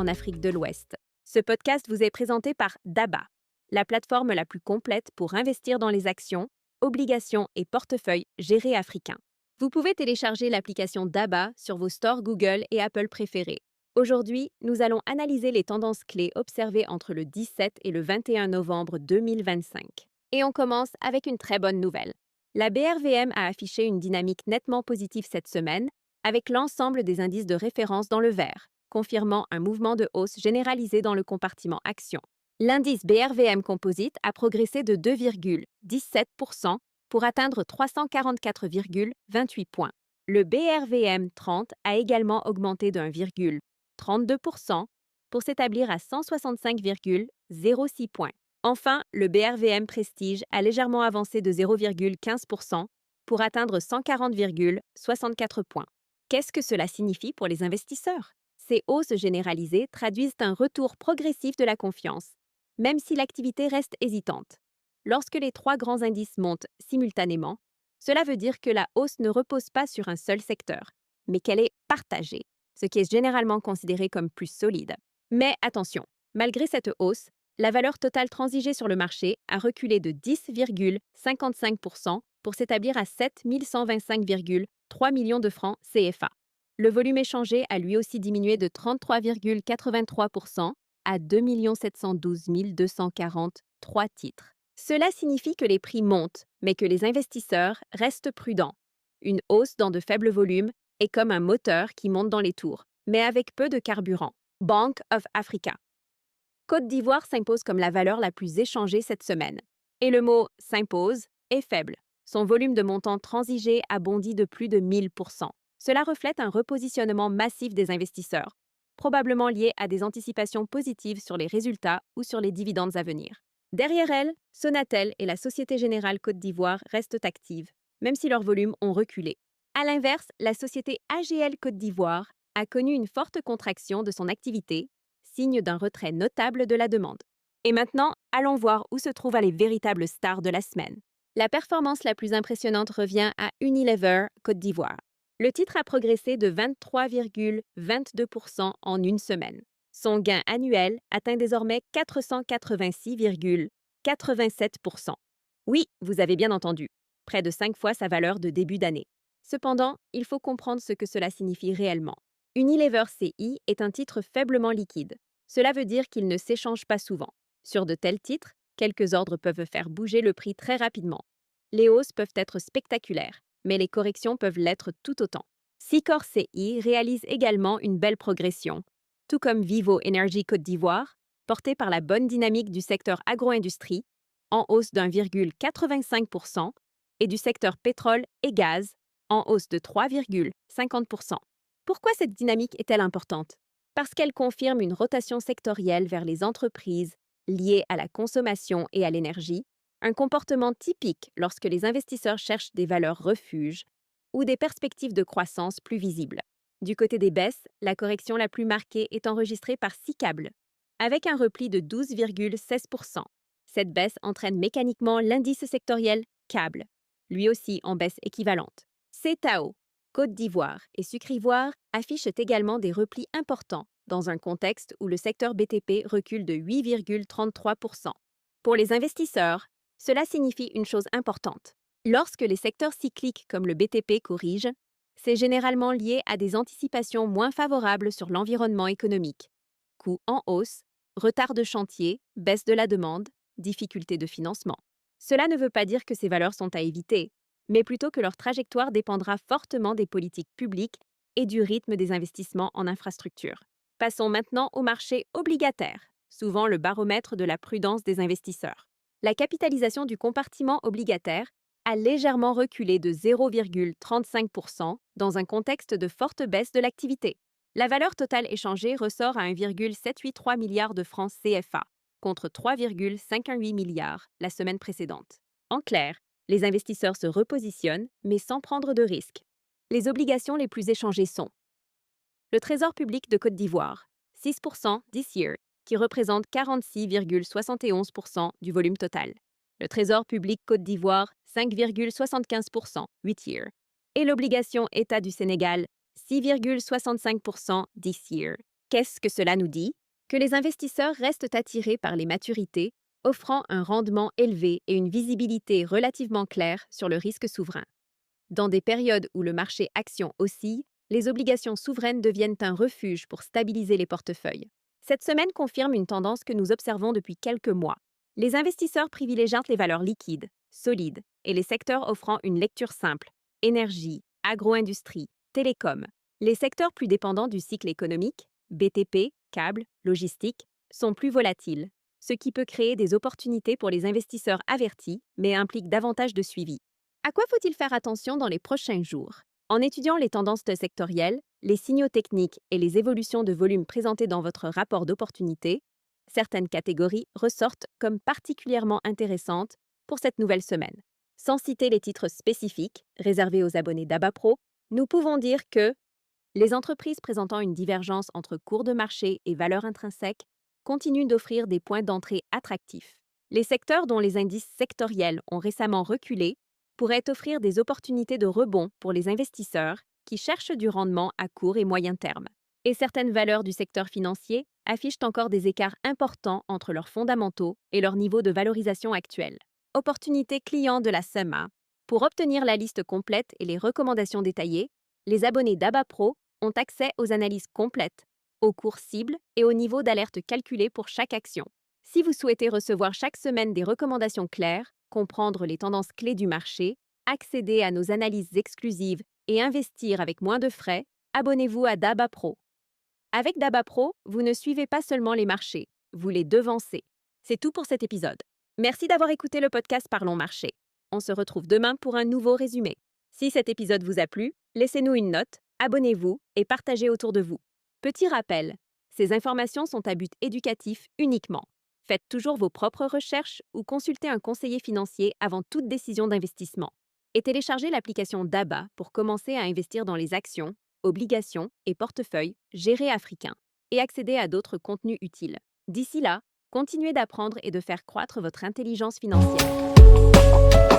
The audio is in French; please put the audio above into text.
en Afrique de l'Ouest. Ce podcast vous est présenté par DABA, la plateforme la plus complète pour investir dans les actions, obligations et portefeuilles gérés africains. Vous pouvez télécharger l'application DABA sur vos stores Google et Apple préférés. Aujourd'hui, nous allons analyser les tendances clés observées entre le 17 et le 21 novembre 2025. Et on commence avec une très bonne nouvelle. La BRVM a affiché une dynamique nettement positive cette semaine, avec l'ensemble des indices de référence dans le vert, confirmant un mouvement de hausse généralisé dans le compartiment actions. L'indice BRVM Composite a progressé de 2,17% pour atteindre 344,28 points. Le BRVM 30 a également augmenté de 1,32% pour s'établir à 165,06 points. Enfin, le BRVM Prestige a légèrement avancé de 0,15% pour atteindre 140,64 points. Qu'est-ce que cela signifie pour les investisseurs? Ces hausses généralisées traduisent un retour progressif de la confiance, même si l'activité reste hésitante. Lorsque les trois grands indices montent simultanément, cela veut dire que la hausse ne repose pas sur un seul secteur, mais qu'elle est partagée, ce qui est généralement considéré comme plus solide. Mais attention, malgré cette hausse, la valeur totale transigée sur le marché a reculé de 10,55% pour s'établir à 7 125,3 millions de francs CFA. Le volume échangé a lui aussi diminué de 33,83% à 2 712 243 titres. Cela signifie que les prix montent, mais que les investisseurs restent prudents. Une hausse dans de faibles volumes est comme un moteur qui monte dans les tours, mais avec peu de carburant. Bank of Africa. Côte d'Ivoire s'impose comme la valeur la plus échangée cette semaine. Et le mot « s'impose » est faible. Son volume de montant transigé a bondi de plus de 1000%. Cela reflète un repositionnement massif des investisseurs, probablement lié à des anticipations positives sur les résultats ou sur les dividendes à venir. Derrière elle, Sonatel et la Société Générale Côte d'Ivoire restent actives, même si leurs volumes ont reculé. À l'inverse, la société AGL Côte d'Ivoire a connu une forte contraction de son activité, signe d'un retrait notable de la demande. Et maintenant, allons voir où se trouvent les véritables stars de la semaine. La performance la plus impressionnante revient à Unilever Côte d'Ivoire. Le titre a progressé de 23,22% en une semaine. Son gain annuel atteint désormais 486,87%. Oui, vous avez bien entendu, près de 5 fois sa valeur de début d'année. Cependant, il faut comprendre ce que cela signifie réellement. Unilever CI est un titre faiblement liquide. Cela veut dire qu'il ne s'échange pas souvent. Sur de tels titres, quelques ordres peuvent faire bouger le prix très rapidement. Les hausses peuvent être spectaculaires, mais les corrections peuvent l'être tout autant. Sicor CI réalise également une belle progression, tout comme Vivo Energy Côte d'Ivoire, porté par la bonne dynamique du secteur agro-industrie, en hausse d'1,85%, et du secteur pétrole et gaz, en hausse de 3,50%. Pourquoi cette dynamique est-elle importante? Parce qu'elle confirme une rotation sectorielle vers les entreprises liées à la consommation et à l'énergie, un comportement typique lorsque les investisseurs cherchent des valeurs refuges ou des perspectives de croissance plus visibles. Du côté des baisses, la correction la plus marquée est enregistrée par Sicable, avec un repli de 12,16%. Cette baisse entraîne mécaniquement l'indice sectoriel CABLE, lui aussi en baisse équivalente. CETAO, Côte d'Ivoire et Sucre Ivoire affichent également des replis importants dans un contexte où le secteur BTP recule de 8,33%. Pour les investisseurs, cela signifie une chose importante. Lorsque les secteurs cycliques comme le BTP corrigent, c'est généralement lié à des anticipations moins favorables sur l'environnement économique. Coûts en hausse, retard de chantier, baisse de la demande, difficultés de financement. Cela ne veut pas dire que ces valeurs sont à éviter, mais plutôt que leur trajectoire dépendra fortement des politiques publiques et du rythme des investissements en infrastructure. Passons maintenant au marché obligataire, souvent le baromètre de la prudence des investisseurs. La capitalisation du compartiment obligataire a légèrement reculé de 0,35% dans un contexte de forte baisse de l'activité. La valeur totale échangée ressort à 1,783 milliard de francs CFA, contre 3,518 milliards la semaine précédente. En clair, les investisseurs se repositionnent, mais sans prendre de risques. Les obligations les plus échangées sont le Trésor public de Côte d'Ivoire, 6% this year, qui représente 46,71% du volume total. Le Trésor public Côte d'Ivoire, 5,75%, 8 year. Et l'obligation État du Sénégal, 6,65% this year, Qu'est-ce que cela nous dit? Que les investisseurs restent attirés par les maturités, offrant un rendement élevé et une visibilité relativement claire sur le risque souverain. Dans des périodes où le marché action oscille, les obligations souveraines deviennent un refuge pour stabiliser les portefeuilles. Cette semaine confirme une tendance que nous observons depuis quelques mois. Les investisseurs privilégient les valeurs liquides, solides, et les secteurs offrant une lecture simple: énergie, agro-industrie, télécom. Les secteurs plus dépendants du cycle économique, BTP, câbles, logistique, sont plus volatiles, ce qui peut créer des opportunités pour les investisseurs avertis, mais implique davantage de suivi. À quoi faut-il faire attention dans les prochains jours? En étudiant les tendances sectorielles, les signaux techniques et les évolutions de volume présentées dans votre rapport d'opportunité, certaines catégories ressortent comme particulièrement intéressantes pour cette nouvelle semaine. Sans citer les titres spécifiques réservés aux abonnés d'ABA-Pro, nous pouvons dire que les entreprises présentant une divergence entre cours de marché et valeur intrinsèque continuent d'offrir des points d'entrée attractifs. Les secteurs dont les indices sectoriels ont récemment reculé pourraient offrir des opportunités de rebond pour les investisseurs qui cherchent du rendement à court et moyen terme. Et certaines valeurs du secteur financier affichent encore des écarts importants entre leurs fondamentaux et leur niveau de valorisation actuel. Opportunité client de la SEMA. Pour obtenir la liste complète et les recommandations détaillées, les abonnés d'ABA-Pro ont accès aux analyses complètes, aux cours cibles et au niveau d'alerte calculé pour chaque action. Si vous souhaitez recevoir chaque semaine des recommandations claires, comprendre les tendances clés du marché, accéder à nos analyses exclusives et investir avec moins de frais, abonnez-vous à DABA Pro. Avec DABA Pro, vous ne suivez pas seulement les marchés, vous les devancez. C'est tout pour cet épisode. Merci d'avoir écouté le podcast Parlons Marché. On se retrouve demain pour un nouveau résumé. Si cet épisode vous a plu, laissez-nous une note, abonnez-vous et partagez autour de vous. Petit rappel, ces informations sont à but éducatif uniquement. Faites toujours vos propres recherches ou consultez un conseiller financier avant toute décision d'investissement. Et téléchargez l'application DABA pour commencer à investir dans les actions, obligations et portefeuilles gérés africains et accéder à d'autres contenus utiles. D'ici là, continuez d'apprendre et de faire croître votre intelligence financière.